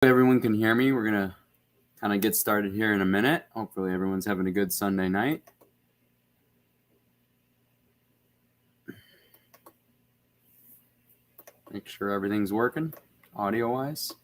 Everyone can hear me. We're going to kind of get started here in a minute. Hopefully everyone's having a good Sunday night. Make sure everything's working audio-wise.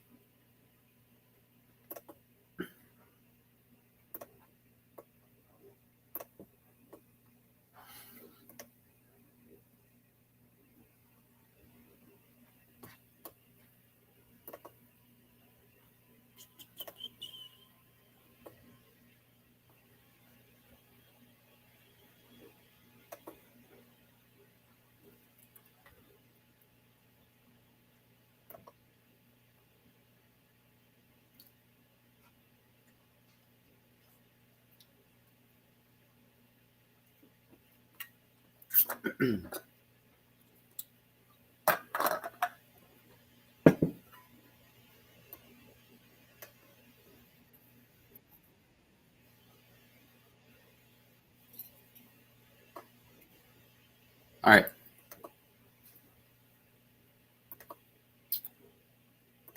All right.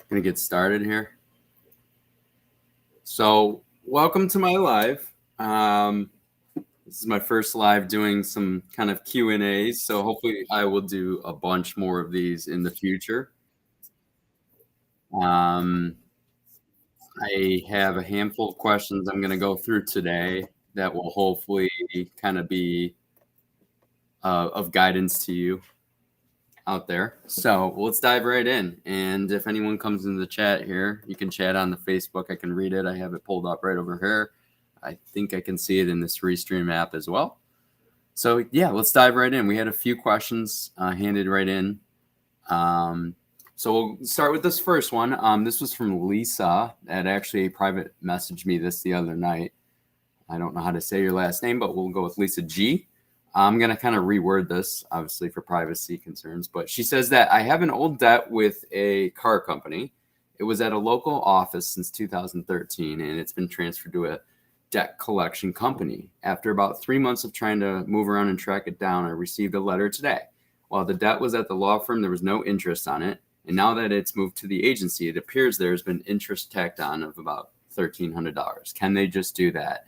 Going to get started here. So welcome to my live. This is my first live doing some kind of Q&As. So hopefully I will do a bunch more of these in the future. I have a handful of questions I'm going to go through today that will hopefully kind of be of guidance to you out there. So let's dive right in. And if anyone comes into the chat here, you can chat on the Facebook. I can read it. I have it pulled up right over here. I think I can see it in this Restream app as well. So yeah, let's dive right in. We had a few questions handed right in. So we'll start with this first one. This was from Lisa that actually private messaged me this the other night. I don't know how to say your last name, but we'll go with Lisa G. I'm going to kind of reword this, obviously, for privacy concerns. But she says that I have an old debt with a car company. It was at a local office since 2013, and it's been transferred to a debt collection company. After about 3 months of trying to move around and track it down, I received a letter today. While the debt was at the law firm, there was no interest on it. And now that it's moved to the agency, it appears there's been interest tacked on of about $1,300. Can they just do that?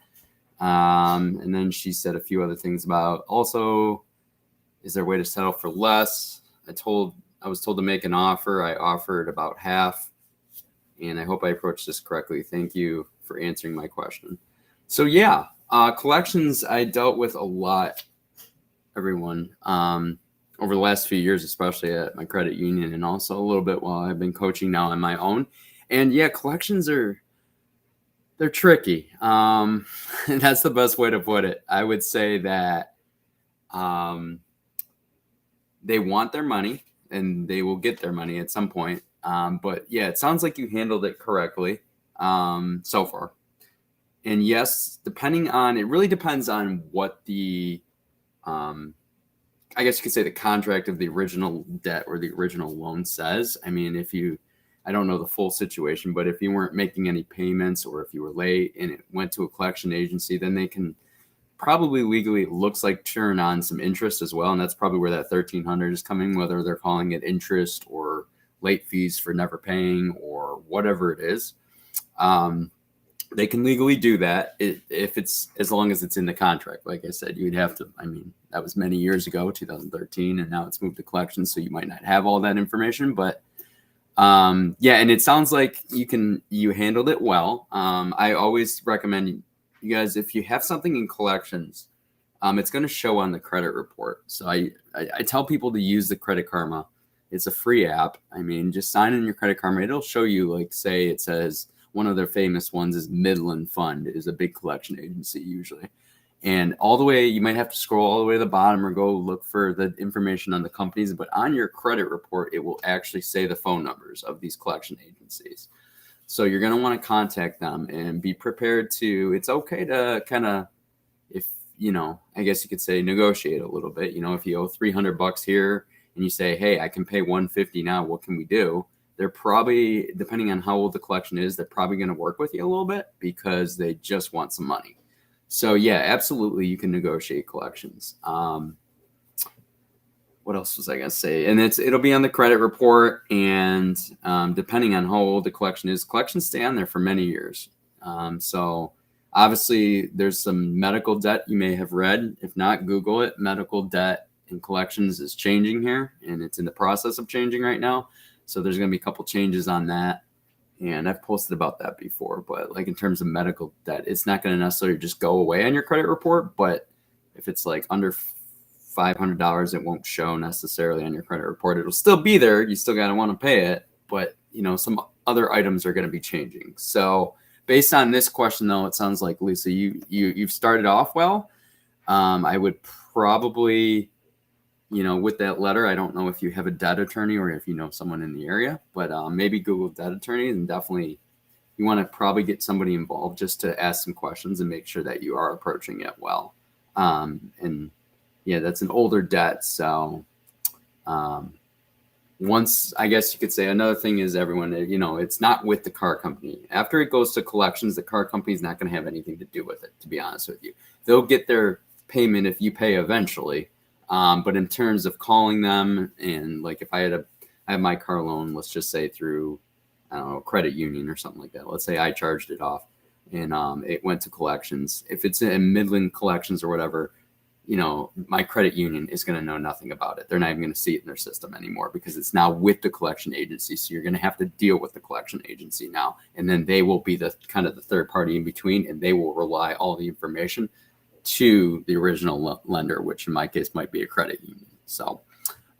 And then she said a few other things about also, is there a way to settle for less? I was told to make an offer. I offered about half, and I hope I approached this correctly. Thank you for answering my question. So yeah, collections I dealt with a lot, everyone, over the last few years, especially at my credit union, and also a little bit while I've been coaching now on my own. And yeah, collections they're tricky. And that's the best way to put it. I would say that they want their money and they will get their money at some point. But yeah, it sounds like you handled it correctly so far. And yes, it really depends on what the, I guess you could say the contract of the original debt or the original loan says. I mean, I don't know the full situation, but if you weren't making any payments or if you were late and it went to a collection agency, then they can probably legally, it looks like, turn on some interest as well. And that's probably where that $1,300 is coming, whether they're calling it interest or late fees for never paying or whatever it is. They can legally do that if it's, as long as it's in the contract. Like I said, you would have to, that was many years ago, 2013, and now it's moved to collections. So you might not have all that information, but yeah, and it sounds like you handled it well. I always recommend you guys, if you have something in collections, it's going to show on the credit report. So I tell people to use the Credit Karma. It's a free app. Just sign in your Credit Karma. It'll show you, like, say it says one of their famous ones is Midland Fund, is a big collection agency usually. And all the way, you might have to scroll all the way to the bottom or go look for the information on the companies. But on your credit report, it will actually say the phone numbers of these collection agencies. So you're going to want to contact them and be prepared to, it's okay to kind of, I guess you could say negotiate a little bit. If you owe $300 here and you say, hey, I can pay $150 now, what can we do? They're probably, depending on how old the collection is, they're probably going to work with you a little bit because they just want some money. So yeah, absolutely, you can negotiate collections. what else was I going to say? And it'll be on the credit report. And depending on how old the collection is, collections stay on there for many years. So obviously there's some medical debt you may have read. If not, Google it. Medical debt and collections is changing here, and it's in the process of changing right now. So there's going to be a couple changes on that. And I've posted about that before, but like in terms of medical debt, it's not going to necessarily just go away on your credit report. But if it's like under $500, it won't show necessarily on your credit report. It'll still be there. You still got to want to pay it, but some other items are going to be changing. So based on this question, though, it sounds like, Lisa, you've started off well. I would probably, with that letter, I don't know if you have a debt attorney or if you know someone in the area, but maybe Google debt attorney, and definitely you want to probably get somebody involved just to ask some questions and make sure that you are approaching it well. And yeah, that's an older debt. So once, I guess you could say, another thing is everyone, it's not with the car company. After it goes to collections, the car company is not going to have anything to do with it, to be honest with you. They'll get their payment if you pay eventually. But in terms of calling them, and like if I have my car loan, let's just say through, I don't know, credit union or something like that. Let's say I charged it off and it went to collections. If it's in Midland collections or whatever, my credit union is going to know nothing about it. They're not even going to see it in their system anymore because it's now with the collection agency. So you're going to have to deal with the collection agency now. And then they will be the kind of the third party in between, and they will rely all the information to the original lender, which in my case might be a credit union. So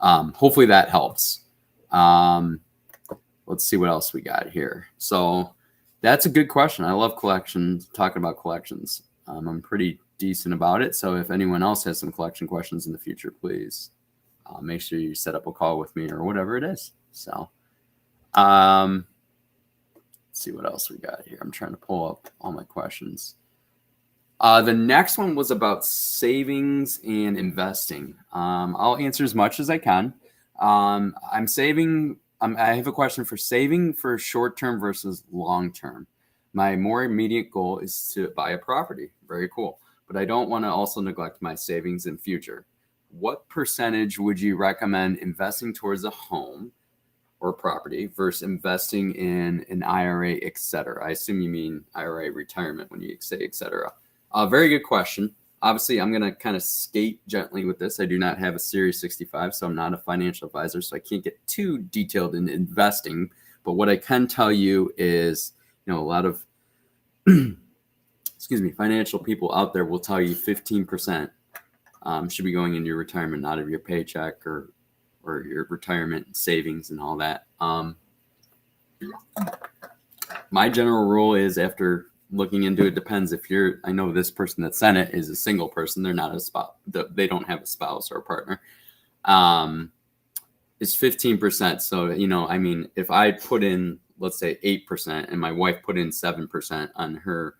hopefully that helps. Let's see what else we got here. So that's a good question. I love collections, talking about collections. I'm pretty decent about it. So if anyone else has some collection questions in the future, please make sure you set up a call with me or whatever it is. So let's see what else we got here. I'm trying to pull up all my questions. The next one was about savings and investing. I'll answer as much as I can. I'm saving. I have a question for saving for short-term versus long-term. My more immediate goal is to buy a property. Very cool. But I don't want to also neglect my savings in future. What percentage would you recommend investing towards a home or property versus investing in an IRA, et cetera? I assume you mean IRA retirement when you say et cetera. Very good question. Obviously, I'm going to kind of skate gently with this. I do not have a Series 65, so I'm not a financial advisor, so I can't get too detailed in investing. But what I can tell you is, a lot of financial people out there will tell you 15% should be going into your retirement, out of your paycheck or your retirement savings and all that. My general rule is, after looking into it, depends if I know this person that sent it is a single person. They're not a spouse. They don't have a spouse or a partner. It's 15%. So, if I put in, let's say 8% and my wife put in 7% on her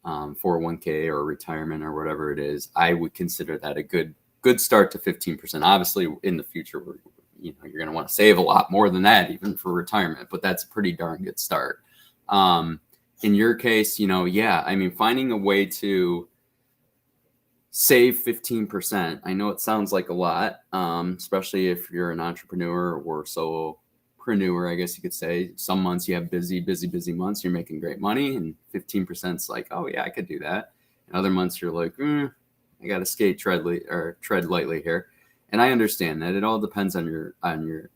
401k or retirement or whatever it is, I would consider that a good start to 15%. Obviously in the future, you're going to want to save a lot more than that, even for retirement, but that's a pretty darn good start. In your case, finding a way to save 15%. I know it sounds like a lot, especially if you're an entrepreneur or solopreneur, I guess you could say. Some months you have busy months, you're making great money, and 15% is like, oh yeah, I could do that. And other months you're like, I got to tread lightly here. And I understand that it all depends on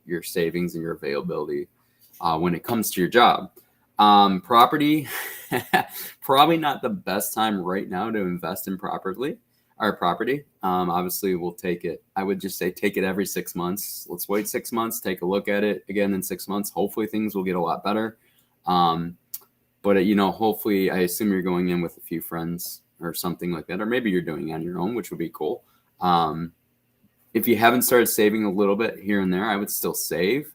your savings and your availability when it comes to your job. Property, probably not the best time right now to invest in property. Obviously we'll take it. I would just say take it every 6 months. Let's wait 6 months, take a look at it again in 6 months. Hopefully things will get a lot better. But hopefully, I assume you're going in with a few friends or something like that, or maybe you're doing it on your own, which would be cool. If you haven't started saving a little bit here and there, I would still save.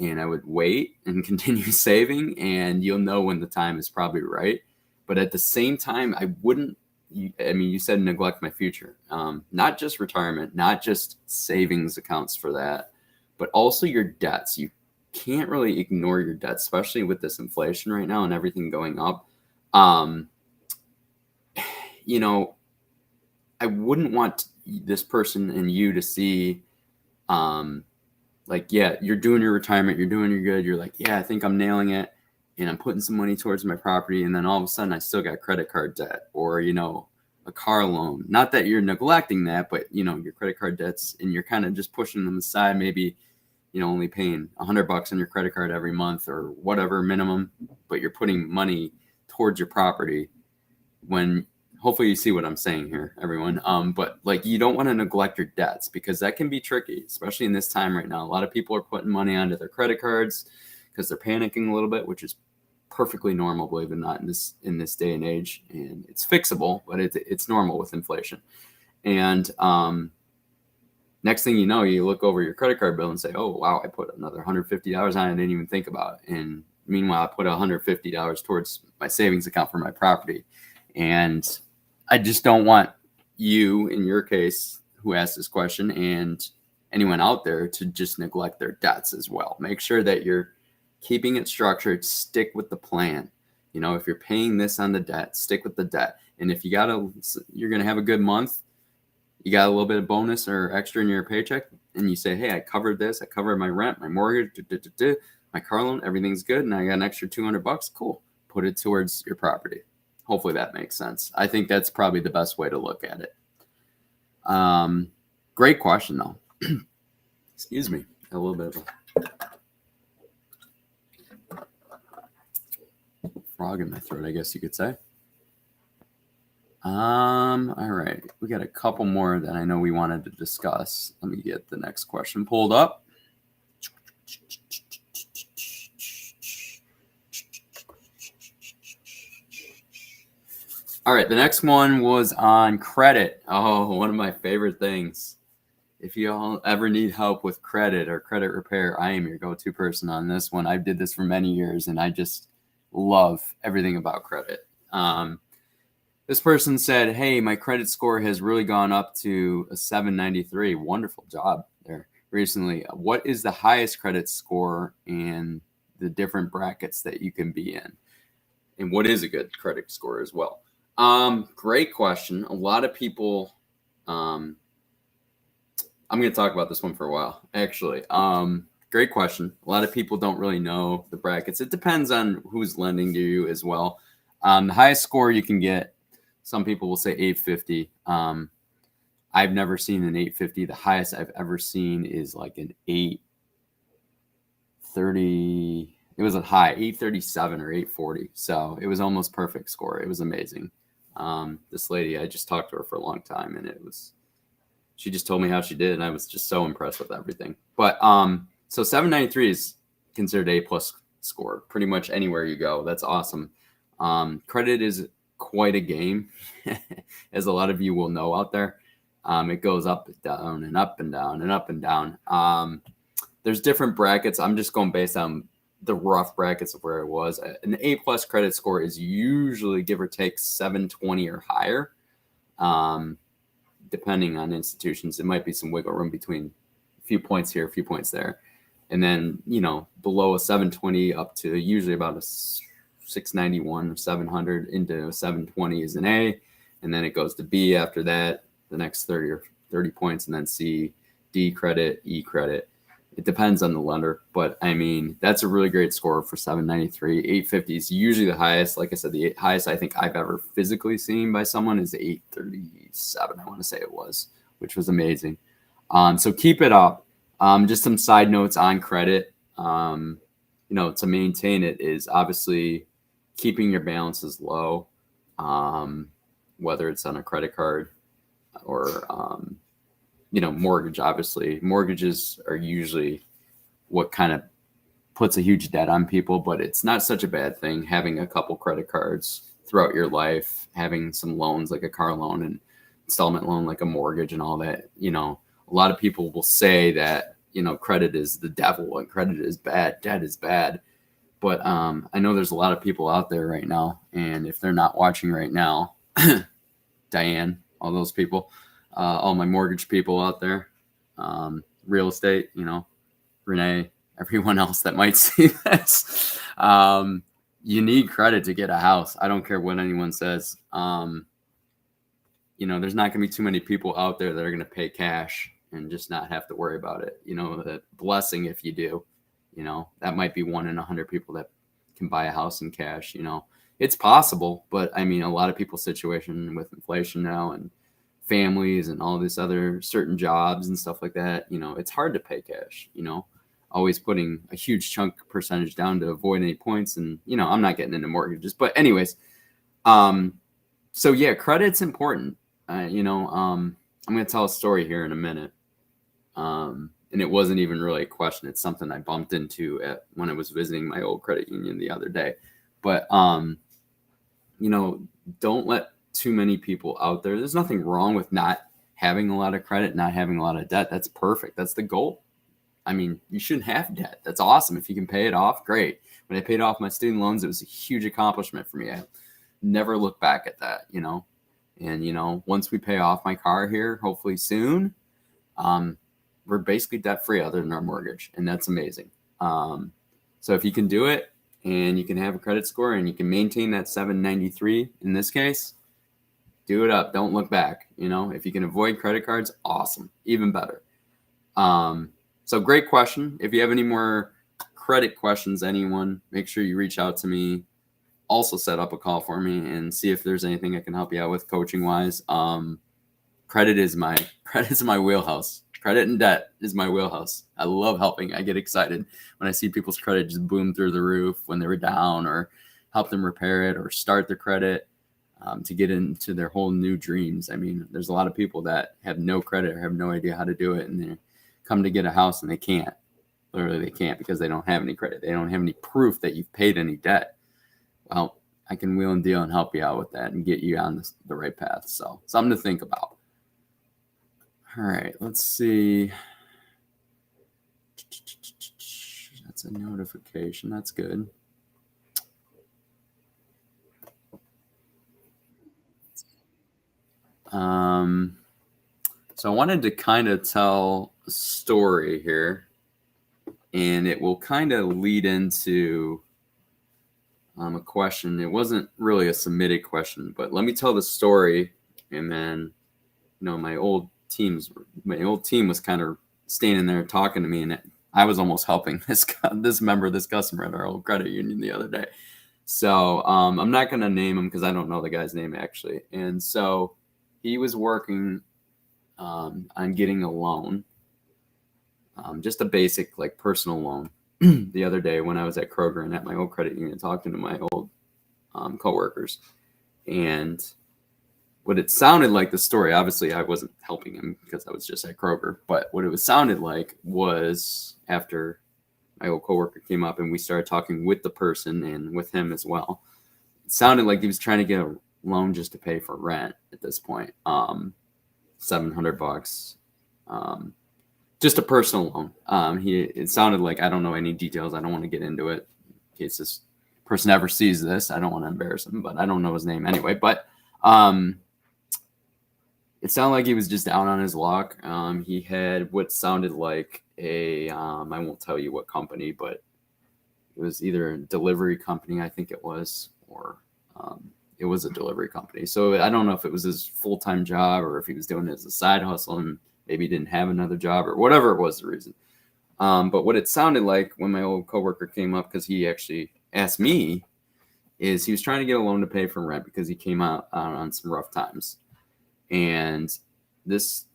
And I would wait and continue saving, and you'll know when the time is probably right. But at the same time, I wouldn't, you said neglect my future. Not just retirement, not just savings accounts for that, but also your debts. You can't really ignore your debts, especially with this inflation right now and everything going up. I wouldn't want this person and you to see Like, yeah, you're doing your retirement, you're doing your good. You're like, yeah, I think I'm nailing it, and I'm putting some money towards my property. And then all of a sudden I still got credit card debt, or, a car loan. Not that you're neglecting that, but, your credit card debts, and you're kind of just pushing them aside. Maybe, only paying $100 on your credit card every month or whatever minimum, but you're putting money towards your property when hopefully you see what I'm saying here, everyone. But like, you don't want to neglect your debts, because that can be tricky, especially in this time right now. A lot of people are putting money onto their credit cards because they're panicking a little bit, which is perfectly normal, believe it or not, in this day and age. And it's fixable, but it's normal with inflation. And next thing you know, you look over your credit card bill and say, oh, wow, I put another $150 on it. I didn't even think about it. And meanwhile, I put $150 towards my savings account for my property. And I just don't want you, in your case, who asked this question, and anyone out there, to just neglect their debts as well. Make sure that you're keeping it structured. Stick with the plan. If you're paying this on the debt, stick with the debt. And if you're going to have a good month, you got a little bit of bonus or extra in your paycheck, and you say, hey, I covered this. I covered my rent, my mortgage, my car loan, everything's good. And I got an extra $200. Cool. Put it towards your property. Hopefully that makes sense. I think that's probably the best way to look at it. Great question, though. Excuse me. A little bit of a frog in my throat, I guess you could say. All right. We got a couple more that I know we wanted to discuss. Let me get the next question pulled up. All right, the next one was on credit. Oh, one of my favorite things. If you all ever need help with credit or credit repair, I am your go-to person on this one. I did this for many years, and I just love everything about credit. This person said, hey, my credit score has really gone up to a 793. Wonderful job there recently. What is the highest credit score and the different brackets that you can be in? And what is a good credit score as well? Great question. A lot of people, I'm going to talk about this one for a while, actually. Great question. A lot of people don't really know the brackets. It depends on who's lending to you as well. The highest score you can get, some people will say 850. I've never seen an 850. The highest I've ever seen is like an 830. It was a high 837 or 840. So it was almost perfect score. It was amazing. This lady, I just talked to her for a long time, and she just told me how she did, and I was just so impressed with everything. But so 793 is considered A+ score pretty much anywhere you go. That's awesome. Credit is quite a game, as a lot of you will know out there. It goes up and down and up and down and up and down. There's different brackets. I'm just going based on the rough brackets of where it was. An A+ credit score is usually, give or take, 720 or higher. Depending on institutions, it might be some wiggle room between a few points here, a few points there. And then, below a 720 up to usually about a 691 or 700 into a 720 is an A. And then it goes to B after that, the next 30 points, and then C, D credit, E credit. It depends on the lender, but I mean, that's a really great score for 793. 850 is usually the highest. Like I said, the highest I think I've ever physically seen by someone is 837, I want to say it was, which was amazing. So keep it up. Just some side notes on credit. To maintain it is obviously keeping your balances low, whether it's on a credit card or mortgage. Obviously, mortgages are usually what kind of puts a huge debt on people, but it's not such a bad thing having a couple credit cards throughout your life, having some loans like a car loan and installment loan like a mortgage and all that. A lot of people will say that credit is the devil and credit is bad, debt is bad, but I know there's a lot of people out there right now, and if they're not watching right now, Diane, all those people, all my mortgage people out there, real estate, Renee, everyone else that might see this. You need credit to get a house. I don't care what anyone says. There's not going to be too many people out there that are going to pay cash and just not have to worry about it. The blessing if you do, that might be 1 in 100 people that can buy a house in cash. It's possible, but I mean, a lot of people's situation with inflation now and families and all this other certain jobs and stuff like that, it's hard to pay cash, always putting a huge chunk percentage down to avoid any points. And, I'm not getting into mortgages, but anyways, so yeah, credit's important. I'm going to tell a story here in a minute. And it wasn't even really a question. It's something I bumped into when I was visiting my old credit union the other day. But, don't let too many people out there. There's nothing wrong with not having a lot of credit, not having a lot of debt. That's perfect. That's the goal. I mean, you shouldn't have debt. That's awesome. If you can pay it off, great. When I paid off my student loans, it was a huge accomplishment for me. I never look back at that, And, once we pay off my car here, hopefully soon, we're basically debt free other than our mortgage. And that's amazing. So if you can do it and you can have a credit score and you can maintain that 793 in this case, do it up. Don't look back. If you can avoid credit cards, awesome. Even better. So great question. If you have any more credit questions, anyone, make sure you reach out to me. Also set up a call for me and see if there's anything I can help you out with coaching wise. Credit is my wheelhouse. Credit and debt is my wheelhouse. I love helping. I get excited when I see people's credit just boom through the roof when they were down, or help them repair it or start their credit to get into their whole new dreams. I mean, there's a lot of people that have no credit or have no idea how to do it, and they come to get a house and they can't. Literally, they can't because they don't have any credit. They don't have any proof that you've paid any debt. Well, I can wheel and deal and help you out with that and get you on the right path. So something to think about. All right, let's see. That's a notification. That's good. So I wanted to kind of tell a story here, and it will kind of lead into a question. It wasn't really a submitted question, but let me tell the story, and then my old team was kind of standing there talking to me, and I was almost helping this customer at our old credit union the other day. So I'm not going to name him because I don't know the guy's name actually. And so he was working on getting a loan, just a basic like personal loan. The other day when I was at Kroger and at my old credit union talking to my old coworkers, and what it sounded like, the story, obviously I wasn't helping him because I was just at Kroger, but what it sounded like was after my old coworker came up and we started talking with the person and with him as well, it sounded like he was trying to get a loan just to pay for rent at this point. $700, just a personal loan. It sounded like, I don't know any details. I don't want to get into it in case this person ever sees this. I don't want to embarrass him, but I don't know his name anyway. But it sounded like he was just down on his luck. He had what sounded like I won't tell you what company, but it was either a delivery company, I think it was, or it was a delivery company. So I don't know if it was his full-time job or if he was doing it as a side hustle and maybe didn't have another job or whatever it was the reason. But what it sounded like when my old coworker came up, because he actually asked me, is he was trying to get a loan to pay for rent because he came out on some rough times. And this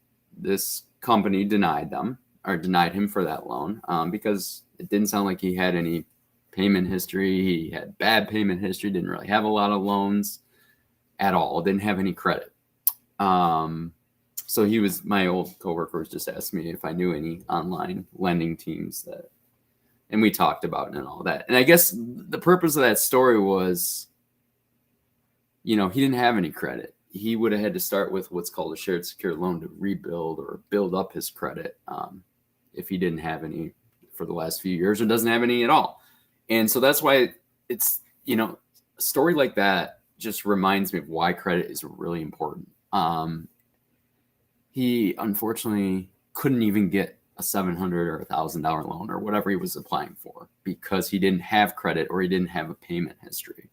company denied him for that loan because it didn't sound like he had any payment history. He had bad payment history, didn't really have a lot of loans at all, didn't have any credit. So my old coworker was just asked me if I knew any online lending teams and we talked about it and all that. And I guess the purpose of that story was, he didn't have any credit. He would have had to start with what's called a shared secured loan to rebuild or build up his credit if he didn't have any for the last few years or doesn't have any at all. And so that's why it's, a story like that just reminds me of why credit is really important. He unfortunately couldn't even get a $700 or $1,000 loan or whatever he was applying for because he didn't have credit or he didn't have a payment history.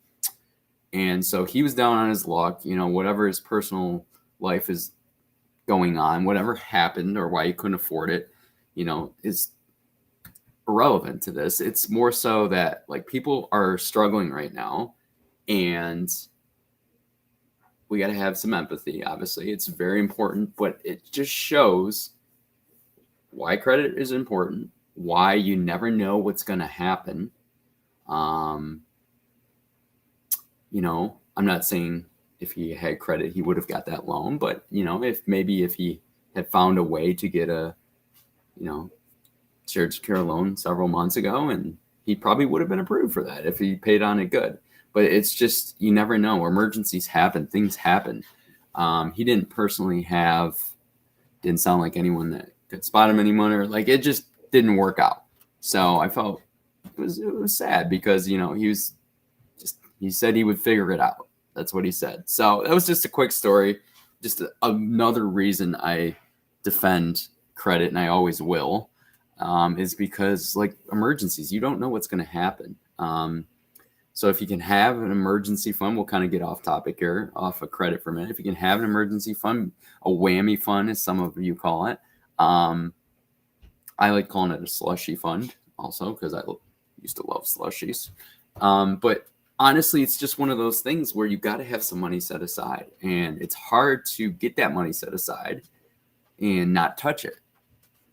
And so he was down on his luck, whatever his personal life is going on, whatever happened or why you couldn't afford it, is irrelevant to this. It's more so that like people are struggling right now, and we got to have some empathy. Obviously, it's very important, but it just shows why credit is important, why you never know what's going to happen. I'm not saying if he had credit, he would have got that loan, but if he had found a way to get a, shared secure loan several months ago, and he probably would have been approved for that if he paid on it good. But it's just, you never know. Emergencies happen. Things happen. He didn't personally didn't sound like anyone that could spot him any money, or like it just didn't work out. So I felt it was sad because, he said he would figure it out. That's what he said. So that was just a quick story. Just another reason I defend credit, and I always will, is because like emergencies, you don't know what's going to happen. So if you can have an emergency fund, we'll kind of get off topic here, off of credit for a minute. If you can have an emergency fund, a whammy fund, as some of you call it. I like calling it a slushy fund also because I used to love slushies. But honestly, it's just one of those things where you got to have some money set aside, and it's hard to get that money set aside and not touch it.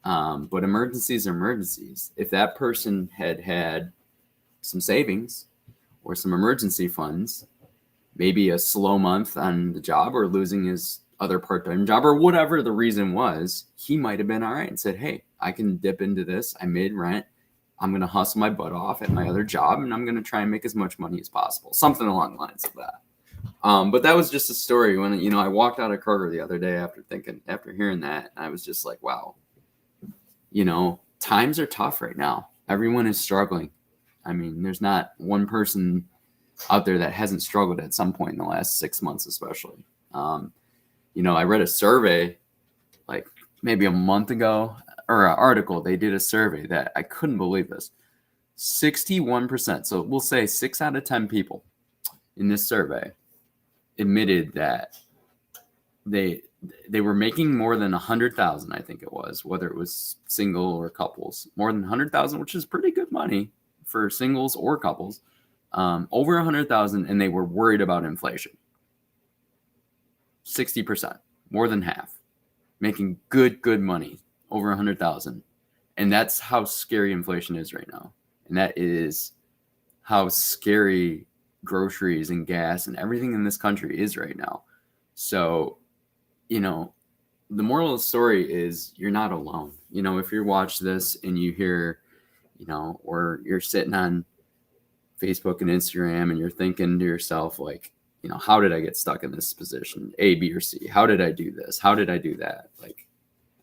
But emergencies are emergencies. If that person had some savings or some emergency funds, maybe a slow month on the job or losing his other part-time job or whatever the reason was, he might have been all right and said, hey, I can dip into this. I made rent. I'm going to hustle my butt off at my other job, and I'm going to try and make as much money as possible. Something along the lines of that. But that was just a story when, I walked out of Kroger the other day after hearing that, I was just like, wow, times are tough right now. Everyone is struggling. I mean, there's not one person out there that hasn't struggled at some point in the last 6 months, especially. I read a survey like maybe a month ago, or an article. They did a survey that I couldn't believe this. 61%. So we'll say 6 out of 10 people in this survey admitted that they were making more than 100,000. I think it was, whether it was single or couples, more than 100,000, which is pretty good money for singles or couples. Over 100,000, and they were worried about inflation. 60%, more than half, making good money, over 100,000. And that's how scary inflation is right now. And that is how scary groceries and gas and everything in this country is right now. So, the moral of the story is you're not alone. If you watch this and you hear, or you're sitting on Facebook and Instagram and you're thinking to yourself, like, how did I get stuck in this position? A, B, or C. How did I do this? How did I do that? Like,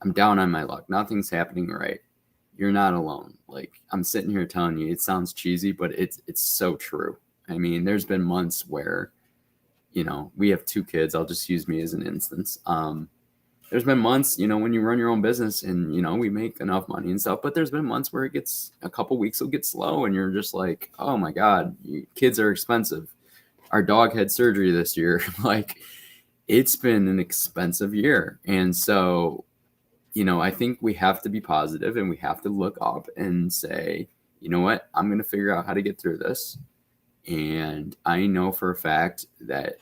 I'm down on my luck. Nothing's happening right. You're not alone. Like, I'm sitting here telling you, it sounds cheesy, but it's so true. I mean, there's been months where, we have 2 kids. I'll just use me as an instance. There's been months, when you run your own business and, we make enough money and stuff, but there's been months where it gets a couple weeks, it'll get slow and you're just like, oh my God, kids are expensive. Our dog had surgery this year. Like, it's been an expensive year. And so, I think we have to be positive and we have to look up and say, you know what, I'm going to figure out how to get through this. And I know for a fact that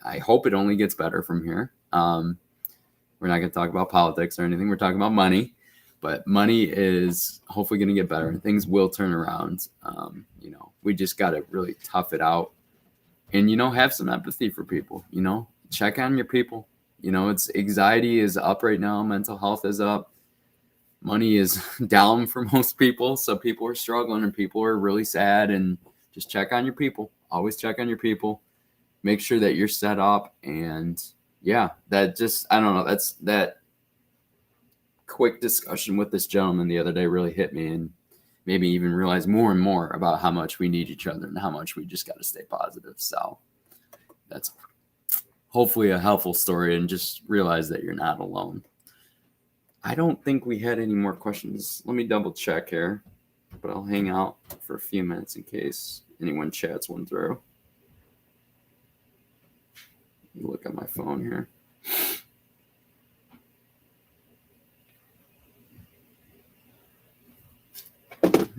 I hope it only gets better from here. We're not going to talk about politics or anything. We're talking about money, but money is hopefully going to get better and things will turn around. We just got to really tough it out and, have some empathy for people, check on your people. It's anxiety is up right now. Mental health is up. Money is down for most people. So people are struggling and people are really sad, and just check on your people. Always check on your people. Make sure that you're set up. And yeah, I don't know. That's that quick discussion with this gentleman the other day really hit me and made me even realize more and more about how much we need each other and how much we just got to stay positive. So that's hopefully a helpful story, and just realize that you're not alone. I don't think we had any more questions. Let me double check here, but I'll hang out for a few minutes in case anyone chats one through. Look at my phone here.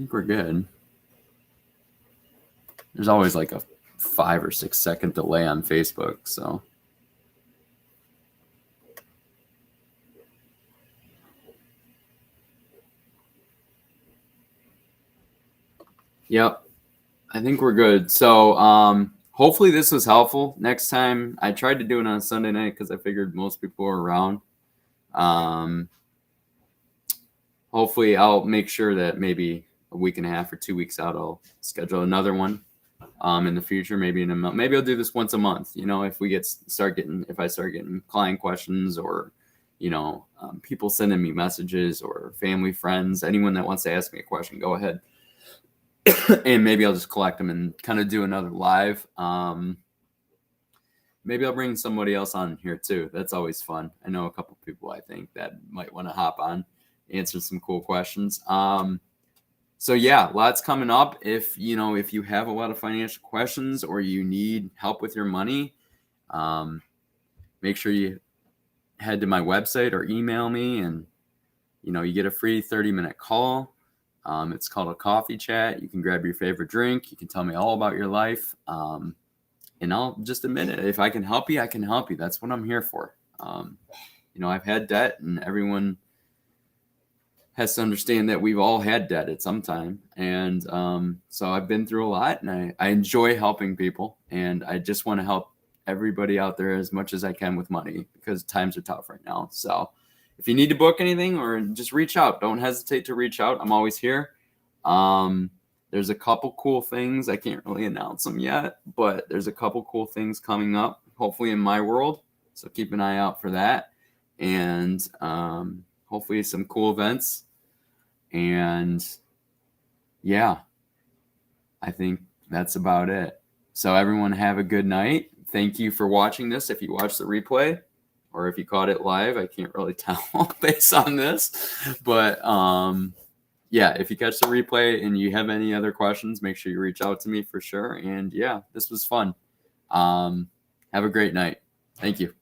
think we're good. There's always like a 5 or 6 second delay on Facebook, so. Yep, I think we're good. So hopefully this was helpful. Next time, I tried to do it on a Sunday night because I figured most people were around. Hopefully I'll make sure that maybe a week and a half or 2 weeks out, I'll schedule another one in the future, maybe in a month. Maybe I'll do this once a month, you know, if I start getting client questions or, you know, people sending me messages or family, friends, anyone that wants to ask me a question, go ahead. And maybe I'll just collect them and kind of do another live. Maybe I'll bring somebody else on here too. That's always fun. I know a couple people I think that might want to hop on, answer some cool questions. So yeah, lots coming up. If you have a lot of financial questions or you need help with your money, make sure you head to my website or email me, and you get a free 30-minute call. It's called a coffee chat. You can grab your favorite drink. You can tell me all about your life. And I'll just admit it. If I can help you, I can help you. That's what I'm here for. I've had debt, and everyone has to understand that we've all had debt at some time. And so I've been through a lot, and I enjoy helping people. And I just want to help everybody out there as much as I can with money, because times are tough right now. So if you need to book anything or just reach out, don't hesitate to reach out. I'm always here. There's a couple cool things. I can't really announce them yet, but there's a couple cool things coming up, hopefully in my world. So keep an eye out for that. And hopefully some cool events. And yeah, I think that's about it. So everyone have a good night. Thank you for watching this. If you watched the replay or if you caught it live, I can't really tell based on this, but yeah, if you catch the replay and you have any other questions, make sure you reach out to me for sure. And yeah, this was fun. Have a great night. Thank you.